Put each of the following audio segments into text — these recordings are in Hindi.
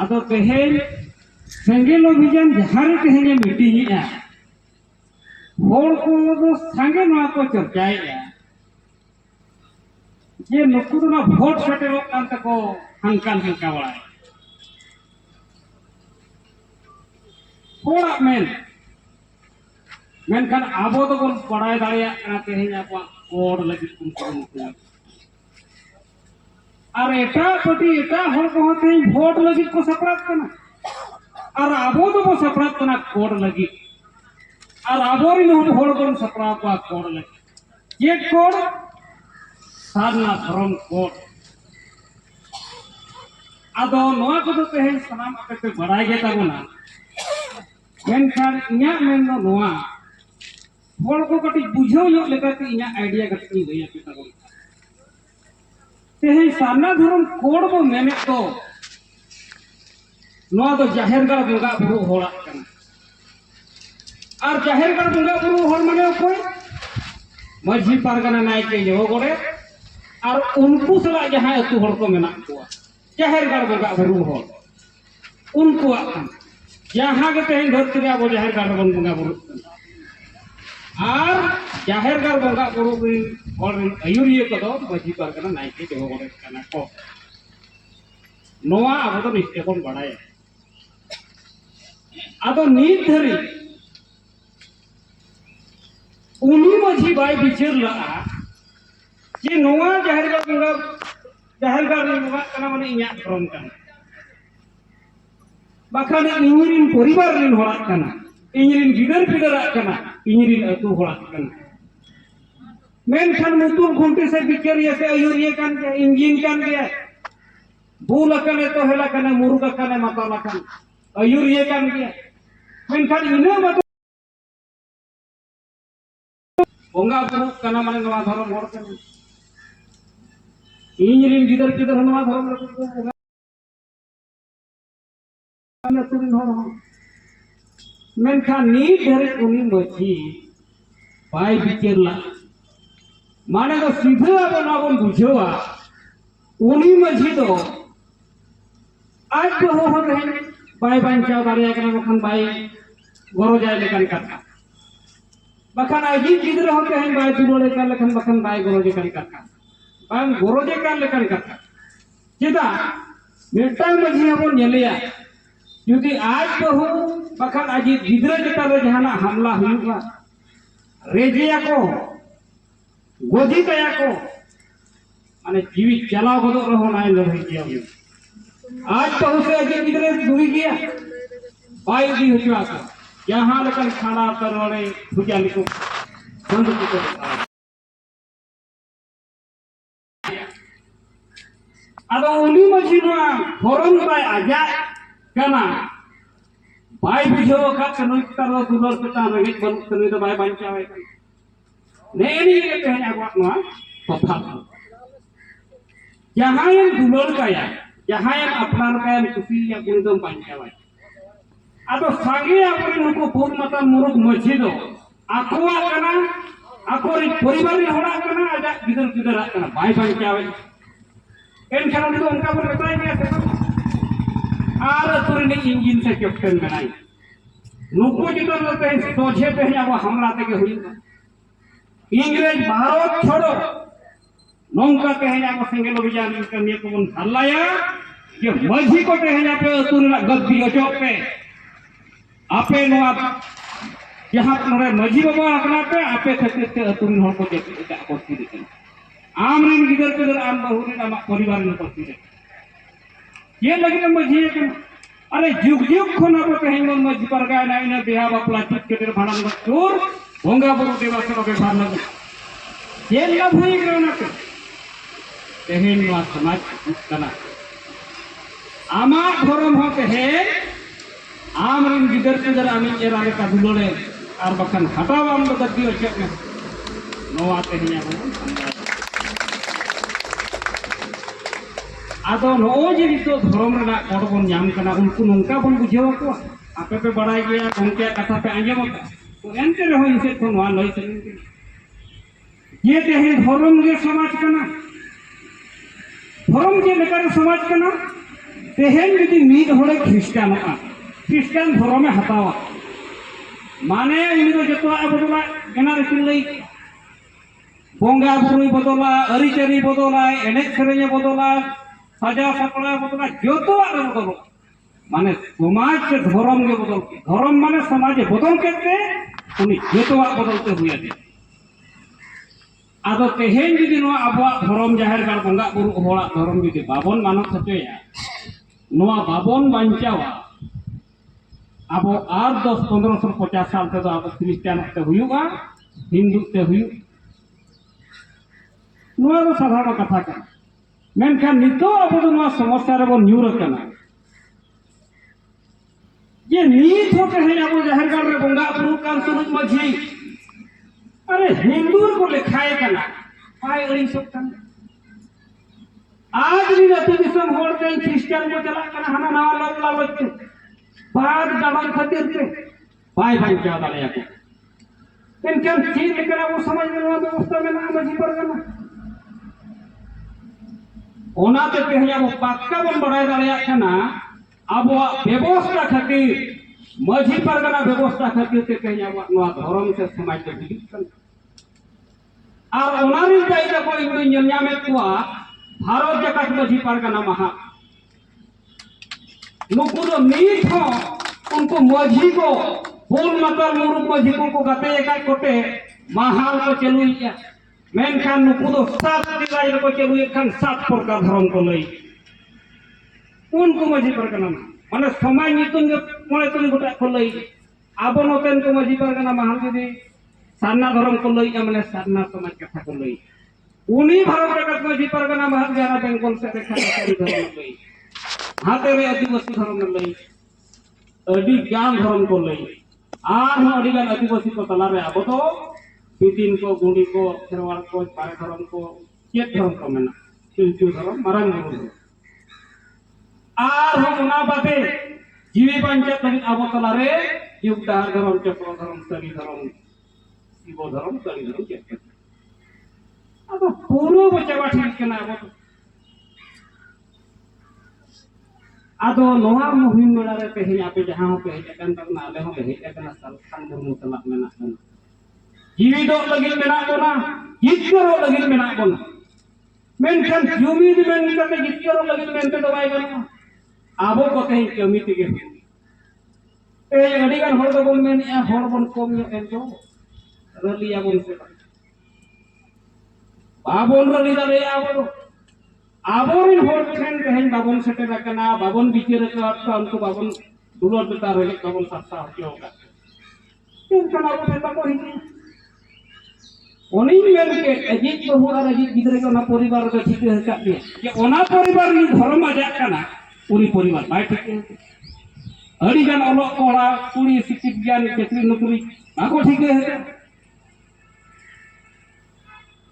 आदो तेहेन सेंगेल अभियान जहाँ रे तेहेन मीटिंग होड़ को दो संगे नवा को चर्चाएगा ये नुकु ना वोट सेटेरो कान तको हंकान हंका बड़ाय होड़ा मेनखान आबो तो बन पढ़ाई दाड़िया कना तेहेन आपा कोड लगी कुन और एटा पटी एटा होड़ को होते वोट लगी को सपरात कना और आबो तो बो सपरात कना कोड लगी और आबो री हम होड़ बन सपरात को कोड लगी ये कोड साधना धर्म कोड आदो नोआ को तो तेहेन सनाम आपे पे बड़ाई गे ताबोना मेनखान इया मेन दो नोआ होड़ को कटी बुझो यो लेकाते इया आइडिया कटी गई आपे ताबोना तेहेन साधना धर्म कोड बो मेने तो नोआ तो जाहेरगढ़ बंगा बुरु होड़ा कना और जाहेरगढ़ बंगा बुरु होड़ माने कोई माझी पारगना नायके जो गोड़े और उनको सला जहां अतु होड़ को मेना को जाहेरगढ़ बंगा बुरु होड़ उनको जहां के तेहेन धरती आबो जाहेरगढ़ बंगा बुरु और जाहेरगढ़ बंगा बुरु होड़ अयुरिये को दो माझी पारगना नायके जो गोड़े कना को नोआ आबो तो निश्चय कोन बड़ाय आदो नीत धरी उनी माझी बाय बिचार ला जे नोआ जाहेरगढ़ रे नोआ कना माने इया धर्म कना बाखान इंजिन परिवार रिन होड़ा कना इंजिन गिदर पिदर कना इंजिन अतु होड़ा कना मेनखान मुतुल घंटे से बिचारिया से अयुरिया कान के इंजिन कान के बुल कने तो हेला कने मुरुगा कने माताला कन अयुरिया कान के मेनखान इना मत बंगा बुरु कना माने नवा धर्म होड़ कना इंजिन गिदर पिदर नवा धर्म रे को बंगा ना तुरिन होड़ मेनखान नी धरे उनी मछी बाय बिचरला माने तो सीधे अब ना बन बुझवा उनी मछी तो आज तो हो रहे बाय बांचा दाड़िया कना बखान बाय गरो जाय लेकन कथा बखान आजी गिदर होते हैं बाय दुलोड़े का लेकन बखान बाय गरो जे कन कथा बाय गरो जे का लेकन कथा चेदा मेटा मछी हम नेलिया यदि आज तो हो बखान आजी गिदर जेता रे जहाना हमला हुआ रेजिया को गोदी तया को माने जीवी चलाव गदो रहो नाय लड़ई किया आज तो उसे अजे गिदरे दूरी गया बाई दी हुआ का यहां लकन खाना तरवड़े भुजा लिको बंद को आदो उनी मजीना फरन बाय आजा कना बाय बुझो का कनो तरव दुलर पता रगे बन तने तो बाय बांचावे नेनी के तेहन आगवा नो कथा जहां ये दुलर काया जहां ये अपनार काया कुसी या गुणदम बांचावे आदो सांगे आपरे नुको पूर्ण मता मुरुग मछी दो आकोआ कना आकोरी परिवार रे होड़ा कना आजा गिदर गिदर कना बाय बांचावे एनखान तो उनका पर बताई गया से आर तुरी ने इंजन से कैप्टन बनाई नुको जितो लगते हैं सोचे पे है वो हमला तक हुई इंग्रेज भारत छोड़ो नौका कहे वो सिंगल अभियान करने को बन हल्लाया कि मझी को कहे पे तुरना गद्दी अचोक पे आपे नोआ जहां नरे मझी बाबा अपना पे आपे थते तुरन होड़ को देखि का कोसी देखि आम रिन गिदर पे आम बहुरी आम परिवार ने कोसी देखि ये लगे मझी के अरे जुग जुग खन अब कहे मझी पर गाय नाइ ने बिहा बापला चित के भाड़ा में चोर भोंगा बुरु देवासन के भार लगे ये लाभ हुई गयो ना के तेहेन मा समाज कना आमा धर्म होते है आम रिन गिदर पिदर आमी एरा का दुलोड़े और बखन हटाव आम तो गद्दी अचक में नोआ तेहिया हो आदो नो जे तो धर्म रे ना कोड बन नाम कना उनको नंका बन बुझेव को आपे पे बड़ाई गया गंके कथा पे आंजम तो एनते रहो इनसे तो नोआ लई सके ये तेहेन धर्म रे समाज कना धर्म जे लेकर समाज कना तेहेन यदि मीद होड़े ख्रिस्टानों ख्रिस्टान धर्मे हतावा माने उनी तो जतवा बदला एना रिसिन लई बोंगा बुरुई बदला अरिचरी बदला एने सेरेने बदला सजा सपड़ा बदला जतवा बदला माने समाज के धर्म के बदल के धर्म माने समाज बदल के उनी जतवा बदलते हुए दे आदो तेहेन जुदी नो आबवा धर्म जाहिर गार बोंगा बुरु होड़ा धर्म जुदी बाबन मानव सचोया नोआ बाबन बांचावा अब आर 10-1550 साल ते अब क्रिश्चियन ते हुयुगा हिंदू ते हुयु नोआ तो साधारण कथा का मेनखान नितो अब तो नोआ समस्या रे बन न्यूर कना ये नीत होके है अब जाहिर गार रे बोंगा बुरु कान सुनुक मझी अरे हिंदू को लिखाए कना पाए अड़ी सब कना आज भी अति दिसम होड़ के क्रिश्चियन को चला कना हना नवा लोग लावत बाद दामन खातिर के बाय बाय क्या दाले को इनके चीज लेकर वो समझ में ना व्यवस्था में ना मजी पर गना ओना ते कहिया वो पक्का बन बढ़ाई दाले कना अब वो व्यवस्था खातिर मजी पर गना व्यवस्था खातिर ते कहिया वो नवा धर्म से समाज के विकसित कर और ओनारी जायगा को इंडिया में कुआ भारत जगत मजी पर गना महा नुकु तो नीत हो उनको मझी को बोल मतलब मुरुक मझी को गते एका कोटे महाल को चलुइया मेनखान नुकु तो सात दिगाई को चलुइया खान सात प्रकार धर्म को लई उनको मझी पर कना माने समय नितुन के मोले तुन गोटा को लई आबो नतेन को मझी पर कना महाल जदी सारना धर्म को लई माने सारना समाज कथा को लई उनी भारत जगत मझी पर कना महाल जाना बेंगल से देखा धर्म लई हाथे में आदिवासी धर्म लई अडी ज्ञान धर्म को लई आर अडी गान आदिवासी को तला रे अब तो पितिन को गुंडी को खेरवाल को पारे धर्म को चेत धर्म को मेना चिंचू धर्म मरंग गुरु आर हम उना बाते जीवी पंचायत तरी अब तला रे युगदार धर्म चक्र धर्म सरी धर्म शिव धर्म सरी धर्म चेत अब पूरो बचावा ठीक के ना अब आदो नोहा मुहिम मेला रे तेहेन आपे जहां पे हेजन तक ना ले हो हेजन सलखान धर्म तला मेना जीवी दो लगिल मेना कोना जितरो लगिल मेना कोना मेनखान जुमी दि मेन कते जितरो लगिल मेनते दो बाय गनो आबो को तेहेन कमी तिगे ए अडी गान होड़ दो बोल मेन ए होड़ बन कम यो एन जो रलिया बोल से बाबोन रली दाले आबो आबोरिन होड़ ठेन तेहेन बाबन सेटेरा कना बाबन बिचार का उनको बाबन दुलर बेटा रहे बाबन सासा होके होगा इन कना को बेटा को ही ओनी मेन के अजीत बहु और अजीत गिदरे के ना परिवार का ठीक है का के ओना परिवार नि धर्म आजा कना पूरी परिवार बाय ठीक है अड़ी गान ओलो कोड़ा पूरी शिक्षित ज्ञान चक्री नौकरी आको ठीक है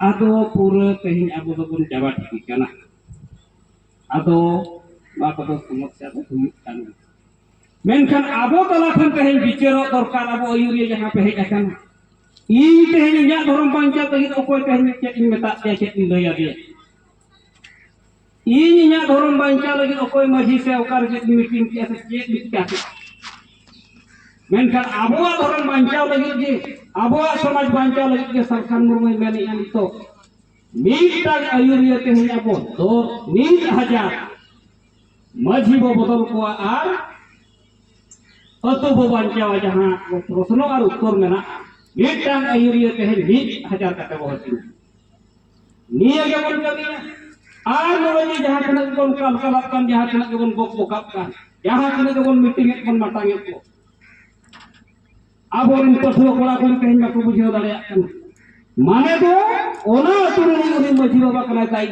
आदो पूरा तेहेन आबो दोबन जाबा ठीक कना आदो बाको तो समस्या तो हुई कान मेनखान आबो तला खन तेहेन बिचारो दरकार आबो अयुरिया जहां पे हेज अकन ई तेहेन इया धर्म पंचायत लगी ओकोय तेहेन चेत इन मेता ते चेत इन लया दे ई इया धर्म पंचायत लगी ओकोय मझी से ओकार चेत मीटिंग के से चेत मिटा मेनखान आबो धर्म पंचायत लगी जे आबो समाज पंचायत लगी जे सरकार मुरमय मेनी आनी तो मीटाग आयुरिया तेहेन आबो दो 1000 मझी बो बदल को आर अतो बो बांचावा जहां प्रश्न और उत्तर मेना मीटाग आयुरिया तेहेन 1000 काटे बो हती निया के बोल कमिया आर नोनी जहां तने कोन काल काल कान जहां तने कोन बक बकाप का जहां तने कोन मीटिंग कोन माटांगे को अब इन पठो कोड़ा कोन तेहेन को बुझियो दाड़े कन माने तो ओना तुरनी उनी मझी बाबा कना ताई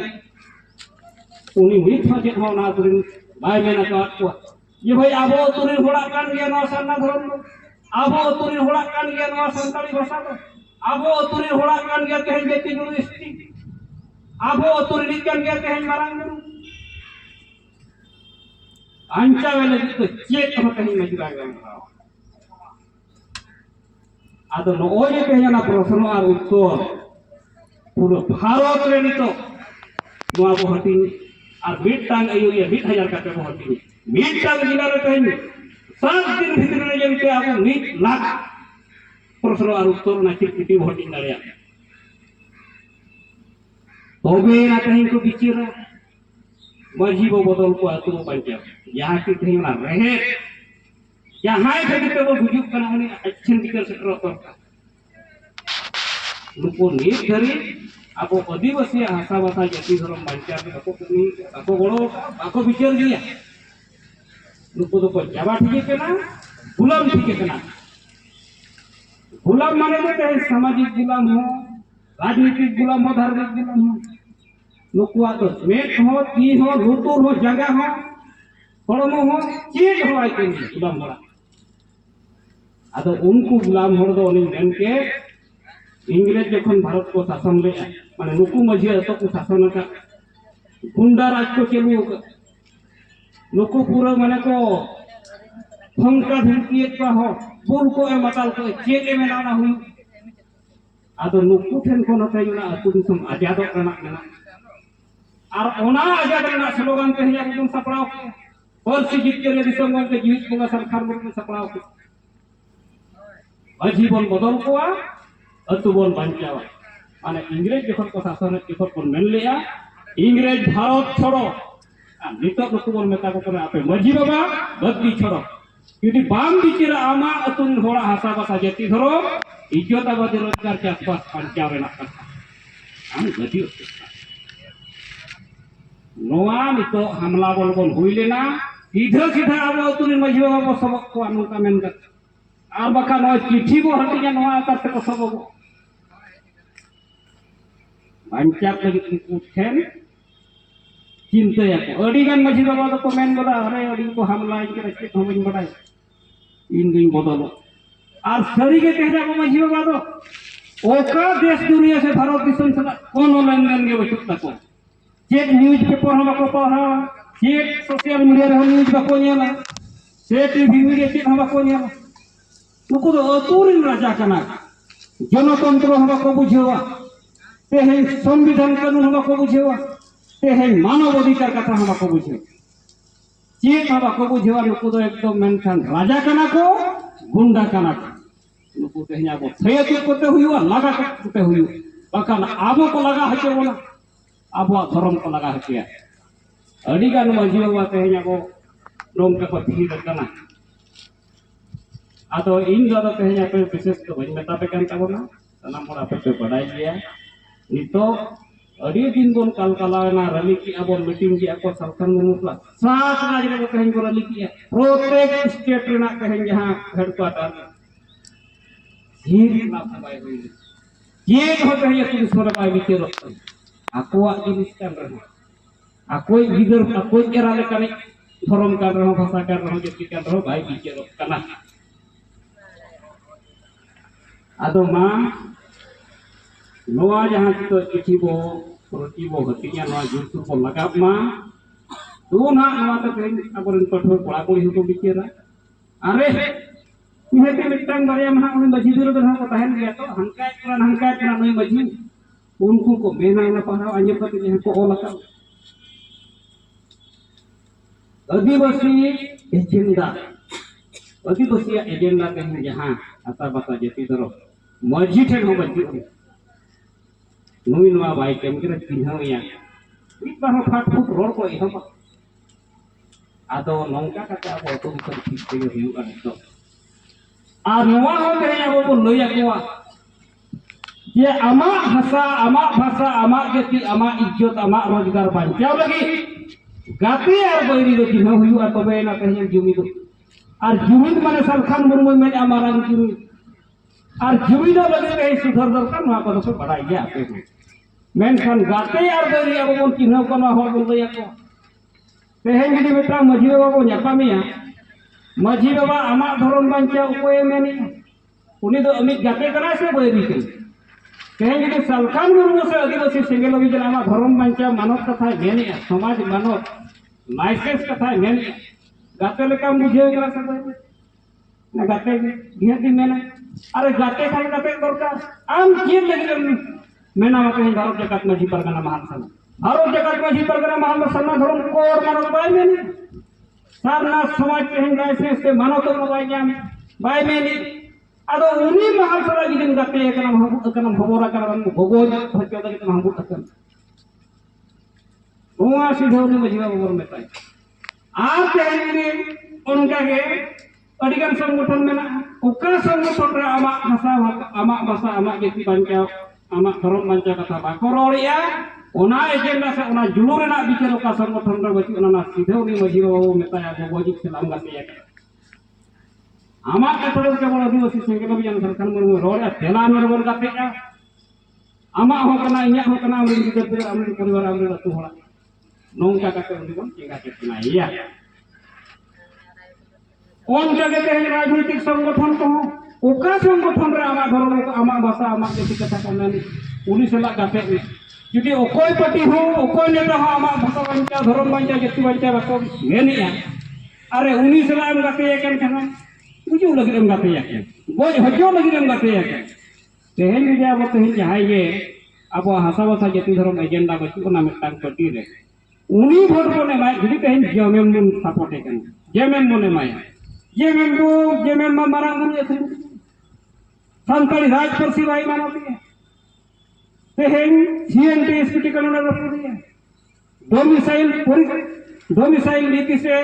उनी मिठा जे होना तुरनी बाय मेना का ये भाई आबो तुरनी होड़ा कान गया नो सरना धर्म आबो तुरनी होड़ा कान गया नो संताली भाषा को आबो तुरनी होड़ा कान गया तेहेन बेती गुरु स्त्री आबो तुरनी कान गया तेहेन मारांग गुरु अंचा वेले तो चेत हो तेहेन मजरा गया आदो नोए तेहेन प्रश्न और उत्तर पूरा भारत रे नितो नोआ बो हटिन और 1000 का पे बो हटिन मिटल जिला रे तेन 7 दिन भीतर रे जंते अब 1 लाख प्रश्न और उत्तर ना चिट्ठी भोटिंग दाड़िया तबे ना कहीं को बिचिरा मजी बो बदल को आतु पंचायत यहाँ की कहीं ना रहे यहाँ से भी तो बुजुर्ग कना उन्हें अच्छे दिकर सेटर कर नुको नीत धरी अब आदिवासी हासा भाषा जाति धर्म पंचायत को कमी को बड़ो को विचार दिया नुको तो जाबा ठीक है ना गुलाम ठीक है ना गुलाम माने तो सामाजिक गुलाम हो राजनीतिक गुलाम हो धार्मिक गुलाम हो नुकुआ तो मेट हो ती हो लुतुर हो जगह हो हड़मो हो चीज हो आई गुलाम बड़ा आदो उनको गुलाम हड़ दो उन्हें मेन के इंग्रेज जखन भारत को शासन ले माने नुकु मझी तो को शासन का गुंडा राज को चलू नुकु पूरा माने को फंका धमकी का हो पुल को मताल को चेक में ना हुई आदो नुकु ठेन को नते ना अतु दिसम आजाद रना मेना और ओना आजाद रना स्लोगन पे या एकदम सपड़ाव परसी जीत के दिसम के जीवित बंगा सरकार में सपड़ाव के अजीवन बदल को अतु बन बांचावा माने इंग्रेज जखन को शासन जखन को मेन लिया इंग्रेज भारत छोड़ो नितो नुकु बन मेता को आपे मजी बाबा बद्दी छोड़ो यदि बाम बिचिरा आमा अतुन होड़ा हासा भाषा जाति धरो इज्जत आबादी रोजगार के आसपास पंचाव रेना कथा हम गति नोआ नितो हमला बोल बोल हुई लेना सीधा सीधा अब अतुन मजी बाबा को सबक को अनुका मेन कर और बका नो चिट्ठी बो हटिया नोआ आकर को सबक पंचायत लगी उठेन चिंता को अड़ीगान मजी बाबा तो मेन बोला अरे अड़ी को हमला के रखे हम बड़ा इन दिन बदलो और सरी के कह जाबो मजी बाबा तो ओका देश दुनिया से भारत दिसम से कोनो लेन-देन के वचुता को चेक न्यूज़ पेपर हम को पढ़ा चेक सोशल मीडिया रे न्यूज़ को नेला से टीवी मीडिया चेक हम को नेला नुको तो अतुरिन राजा कना जनतंत्र हम को बुझेवा ते है संविधान कानून हम को बुझेवा ते है मानव अधिकार कथा हम को बुझे चेक हम को बुझेवा नुको तो एकदम मेनखान राजा कना को गुंडा कना को नुको तेहना को थयत करते हुआ लगा करते हुई बकान आबो को लगा हचे बोला आबो धर्म को लगा हचे अड़ी गान मजी बाबा तेहना को रोम के पथी कना आतो इन दादा तेहना पे विशेष तो बन मेता पे कान ताबोना सनाम मोरा पे बड़ाई गया नितो अड़ी दिन बोन काल कालाना रली की अब मीटिंग की आपको सरकार मुनुला सात राज्य रे कहीं को रली की प्रत्येक स्टेट रेना कहीं जहां हेडक्वार्टर हिर ना सबाई हुई ये हो कहीं पुलिस मोर पाई बिचे रखते आकोआ जिनिस कान रहे आकोई गिदर आकोई केरा ले कने धर्म कान रहो भाषा कान रहो जति कान रहो भाई बिचे रखना आदो मां नोआ जहां तो चिठी बो प्रति बो हतिया नोआ जुतु को लगाब मा दो ना नोआ तो कहीं अबरन कठोर कोड़ा कोड़ी हो बिचेरा अरे इहेते मिटंग बारे में उन मजी दूर तो को तहन गया तो हंका नई मजी उनको को मेना ना पढ़ा अन्य पति जहां को लगा आदिवासी एजेंडा कहीं जहां आता बता जति धरो मजी ठेन हो बजी नुई नवा बाई केम के चिन्हया एक बार फाट फुट रोड को एहब आदो नौका कथा अब तो ठीक से हुआ तो आ नवा हो गए अब को लइया कोआ ये आमा भाषा आमा जाति आमा इज्जत आमा रोजगार बांचाव लगी गाते और बैरी दो चिन्ह हुआ तबे ना कहीं जुमिद और जुमिद माने सरखान मुर्मू में हमारा जुमिद और जुमिद लगे कहीं सुधर दरकार ना को तो बढ़ाई गया आपे मेनखान गाते और बैरी अब बोन चिन्ह को ना हो बोल को तेहन गिडी बेटा मजी बाबा को ᱧᱟᱯᱟᱢᱤया मजी बाबा आमा धर्म बांचाव कोई मेनी उनी दो अमित गाते करा से बैरी के तेहन गिडी सरखान मुर्मू से आदिवासी सिंगल अभियान आमा धर्म बांचाव मानव कथा मेनी समाज मानव लाइसेंस कथा मेनी गाते लेका बुझे करा से ना गाते घेती मेना अरे गाते खाली गाते दरकार आम के लगे मेना कहीं भारत जगत मजी परगना महान सन भारत जगत मजी परगना महान सन्ना धर्म को और मानव बाय मेनी सारना समाज तेहन लाइसेंस से मानवता बाय बाय मेनी आदो उनी महल सरा जिदिन गाते एकना भबोरा करन भगोज हजो दगे हमबु तकन नोआ सिधौनी मजिबा बबर मेताय आर तेहन जिदि उनका के अडिगन संगठन में उका संगठन रे आमा भाषा आमा जाति बांचा आमा धर्म बांचा कथा बाको रोड़िया ओना एजेंडा से ओना जुलू रेना बिचार उका संगठन रे बची ओना सिधौनी मजिबा बबर मेताय भगोजी सलाम गाते आमा कथा के बड़ आदिवासी संगठन बियान सरकार मन रोड़िया तेला मेरबर गाते आमा हो कना इया हो कना आमरे गिदर आमरे परिवार आमरे अतु होड़ा नौका काटे उनिबन चेंगा चेतना इया कौन जगह ते राजनीतिक संगठन को उका संगठन रे आमा धर्म आमा भाषा आमा जाति कथा को मेन उनी सला गाते जुदी ओकोय पार्टी हो ओकोय नेता हो आमा भाषा बांचा धर्म बांचा जाति बांचा बाको मेनिया अरे उनी सला एम गाते एकन खाना बुझू लगी एम गाते याके गोज हजो लगी एम गाते याके तेहन जे अब तेहन जहाय गे अब भाषा भाषा जाति धर्म एजेंडा बची ओना मिटांग पार्टी रे उनी भोट कोने माय जुदी तेहन जेमेम मन सपोर्ट एकन जेमेम मने माय जेमेम मारा गुरु संताली राज परसी भाई मानती है तेहन सीएनटी एसपीटी कानून रखती है डोमिसाइल नीति से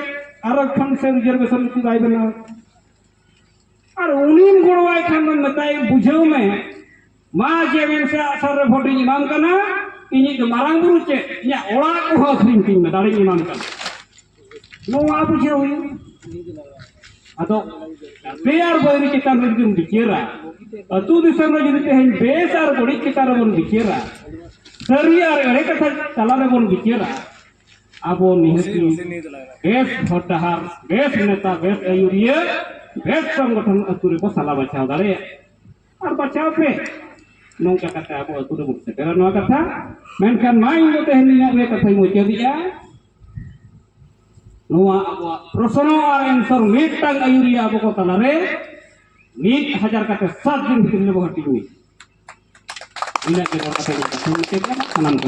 आरक्षण से रिजर्वेशन नीति भाई बना और उन्हीं गोड़वाई खान में बताए बुझाव में माँ जेमेम से असर भोट इमाम करना इन्हीं तो मारांग गुरु चे या ओला को हो स्क्रीन किंग में दाढ़ी इमाम कर नो आप बुझाव हुई atau biar boleh kita berbicara atau di sana jadi tehen besar boleh kita berbicara seriar mereka salah berbicara abo nihati bes hotahar bes neta bes ayuria bes संगठन अतुरे को salah baca dare ar baca pe nongka kata abo अतुरे bukti karena no kata menkan main do tehen ni me kata mo dia Noa abo prosono answer mitang ayuria abo ko talare 1000 kata 7 दिन भीतर में बहुत टीवी इन के कथा को सुनते हैं अनंत